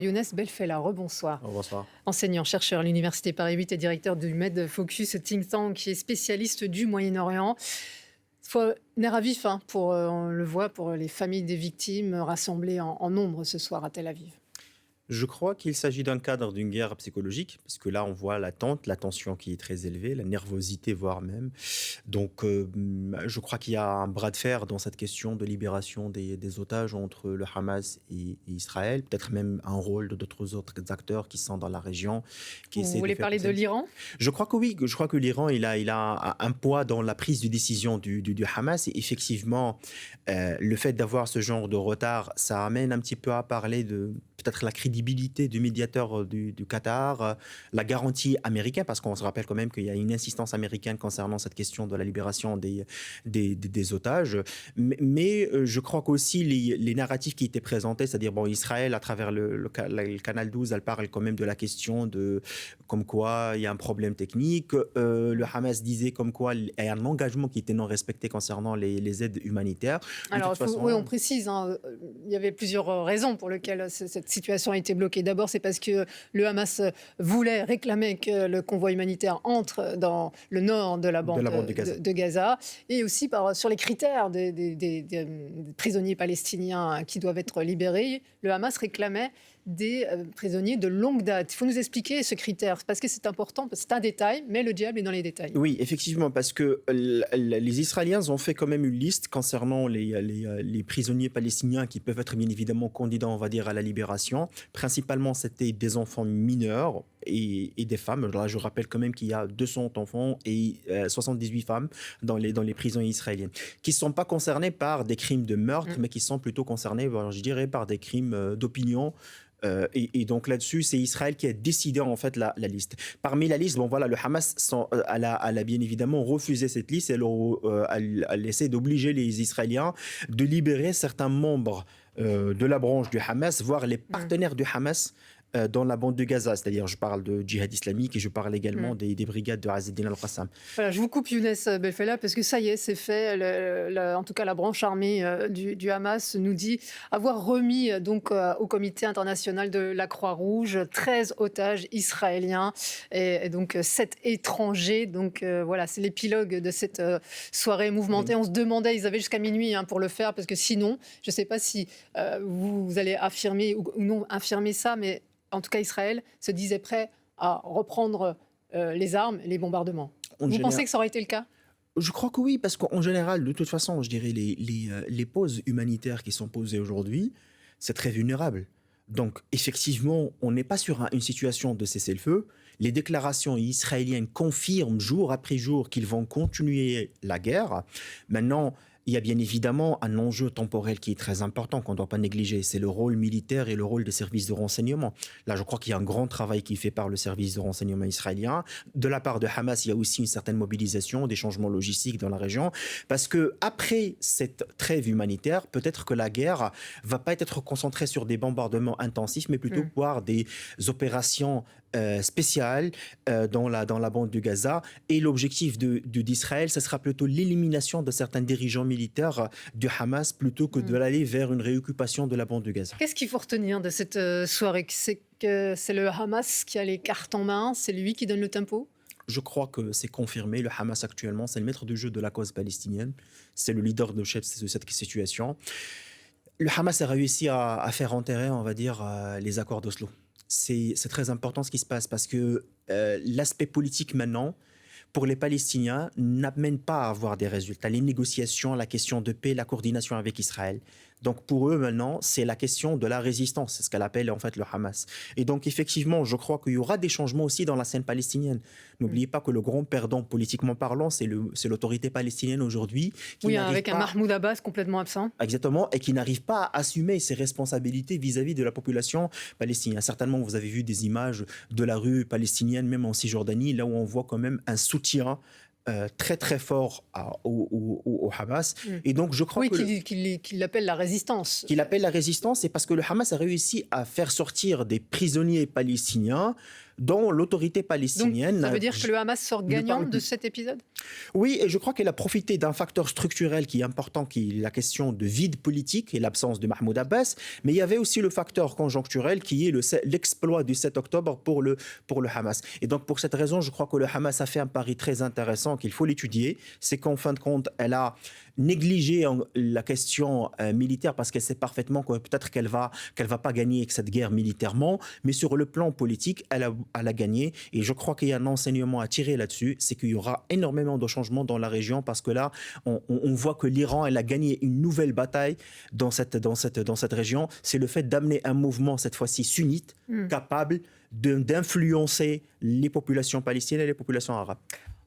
Younes Belfella, rebonsoir. Bonsoir. Enseignant-chercheur à l'Université Paris 8 et directeur du Med Focus Think Tank, qui est spécialiste du Moyen-Orient. Il faut nerf à vif, on le voit, pour les familles des victimes rassemblées en nombre ce soir à Tel Aviv. Je crois qu'il s'agit d'un cadre d'une guerre psychologique, parce que là, on voit l'attente, la tension qui est très élevée, la nervosité, voire même. Donc, je crois qu'il y a un bras de fer dans cette question de libération des otages entre le Hamas et Israël, peut-être même un rôle de d'autres autres acteurs qui sont dans la région, qui Vous essaient de voulez faire parler de passer. l'Iran? Je crois que oui, je crois que l'Iran, il a un poids dans la prise de décision du Hamas. Et effectivement, le fait d'avoir ce genre de retard, ça amène un petit peu à parler de peut-être la crédibilité du médiateur du Qatar, la garantie américaine, parce qu'on se rappelle quand même qu'il y a une insistance américaine concernant cette question de la libération des otages. Mais je crois qu'aussi les narratifs qui étaient présentés, c'est-à-dire bon, Israël, à travers le canal 12, elle parle quand même de la question de comme quoi il y a un problème technique. Le Hamas disait comme quoi il y a un engagement qui était non respecté concernant les aides humanitaires. De Alors, toute façon, oui, on précise, il y avait plusieurs raisons pour lesquelles cette situation a été bloquée. D'abord, c'est parce que le Hamas voulait réclamer que le convoi humanitaire entre dans le nord de la de bande la bande de Gaza. de Gaza, et aussi sur les critères des prisonniers palestiniens qui doivent être libérés. Le Hamas réclamait des prisonniers de longue date. Il faut nous expliquer ce critère, parce que c'est important, parce que c'est un détail, mais le diable est dans les détails. Oui, effectivement, parce que les Israéliens ont fait quand même une liste concernant les prisonniers palestiniens qui peuvent être bien évidemment candidats, on va dire, à la libération. Principalement, c'était des enfants mineurs et des femmes. Là, je rappelle quand même qu'il y a 200 enfants et 78 femmes dans les prisons israéliennes, qui ne sont pas concernés par des crimes de meurtre, mais qui sont plutôt concernés, je dirais, par des crimes d'opinion. Et donc là-dessus, c'est Israël qui a décidé en fait la liste. Parmi la liste, bon voilà, le Hamas, elle a bien évidemment refusé cette liste. Elle essaie d'obliger les Israéliens de libérer certains membres de la branche du Hamas, voire les partenaires du Hamas dans la bande de Gaza. C'est-à-dire, je parle de djihad islamique et je parle également des brigades de Azz al-Qassam. Voilà, je vous coupe Younes Belfella parce que ça y est, c'est fait. En tout cas, la branche armée du Hamas nous dit avoir remis au Comité international de la Croix-Rouge 13 otages israéliens et donc 7 étrangers. Donc voilà, c'est l'épilogue de cette soirée mouvementée. On se demandait, ils avaient jusqu'à minuit pour le faire parce que sinon, je ne sais pas si vous allez affirmer ou non infirmer ça, mais en tout cas, Israël se disait prêt à reprendre les armes, les bombardements. Vous pensez que ça aurait été le cas? Je crois que oui, parce qu'en général, de toute façon, je dirais les pauses humanitaires qui sont posées aujourd'hui, c'est très vulnérable. Donc, effectivement, on n'est pas sur une situation de cessez-le-feu. Les déclarations israéliennes confirment jour après jour qu'ils vont continuer la guerre. Maintenant, il y a bien évidemment un enjeu temporel qui est très important, qu'on ne doit pas négliger. C'est le rôle militaire et le rôle des services de renseignement. Là, je crois qu'il y a un grand travail qui est fait par le service de renseignement israélien. De la part de Hamas, il y a aussi une certaine mobilisation, des changements logistiques dans la région. Parce que après cette trêve humanitaire, peut-être que la guerre va pas être concentrée sur des bombardements intensifs, mais plutôt par des opérations spéciales dans la bande de Gaza. Et l'objectif d'Israël, ce sera plutôt l'élimination de certains dirigeants militaires du Hamas plutôt que d'aller vers une réoccupation de la bande de Gaza. Qu'est-ce qu'il faut retenir de cette soirée? C'est que c'est le Hamas qui a les cartes en main, c'est lui qui donne le tempo? Je crois que c'est confirmé. Le Hamas actuellement, c'est le maître de jeu de la cause palestinienne. C'est le leader de chef de cette situation. Le Hamas a réussi à faire enterrer, on va dire, les accords d'Oslo. C'est très important ce qui se passe parce que l'aspect politique maintenant, pour les Palestiniens, n'amène pas à avoir des résultats. Les négociations, la question de paix, la coordination avec Israël. Donc pour eux maintenant, c'est la question de la résistance, c'est ce qu'elle appelle en fait le Hamas. Et donc effectivement, je crois qu'il y aura des changements aussi dans la scène palestinienne. N'oubliez pas que le grand perdant politiquement parlant, c'est l'autorité palestinienne aujourd'hui. Oui, avec un Mahmoud Abbas complètement absent. Exactement, et qui n'arrive pas à assumer ses responsabilités vis-à-vis de la population palestinienne. Certainement, vous avez vu des images de la rue palestinienne, même en Cisjordanie, là où on voit quand même un soutien très très fort au Hamas. Et donc je crois qu'il appelle la résistance. Qu'il appelle la résistance, c'est parce que le Hamas a réussi à faire sortir des prisonniers palestiniens dont l'autorité Donc, palestinienne ça veut dire que le Hamas sort ne gagnant parle de plus. cet épisode? Oui, et je crois qu'elle a profité d'un facteur structurel qui est important, qui est la question de vide politique et l'absence de Mahmoud Abbas, mais il y avait aussi le facteur conjoncturel qui est l'exploit du 7 octobre pour le Hamas. Et donc pour cette raison, je crois que le Hamas a fait un pari très intéressant qu'il faut l'étudier, c'est qu'en fin de compte, elle a négligé la question militaire parce qu'elle sait parfaitement que peut-être qu'elle va pas gagner avec cette guerre militairement, mais sur le plan politique, elle a gagné. Et je crois qu'il y a un enseignement à tirer là-dessus, c'est qu'il y aura énormément de changements dans la région parce que là, on voit que l'Iran, elle a gagné une nouvelle bataille dans cette région. C'est le fait d'amener un mouvement, cette fois-ci sunnite, capable d'influencer les populations palestiniennes et les populations arabes.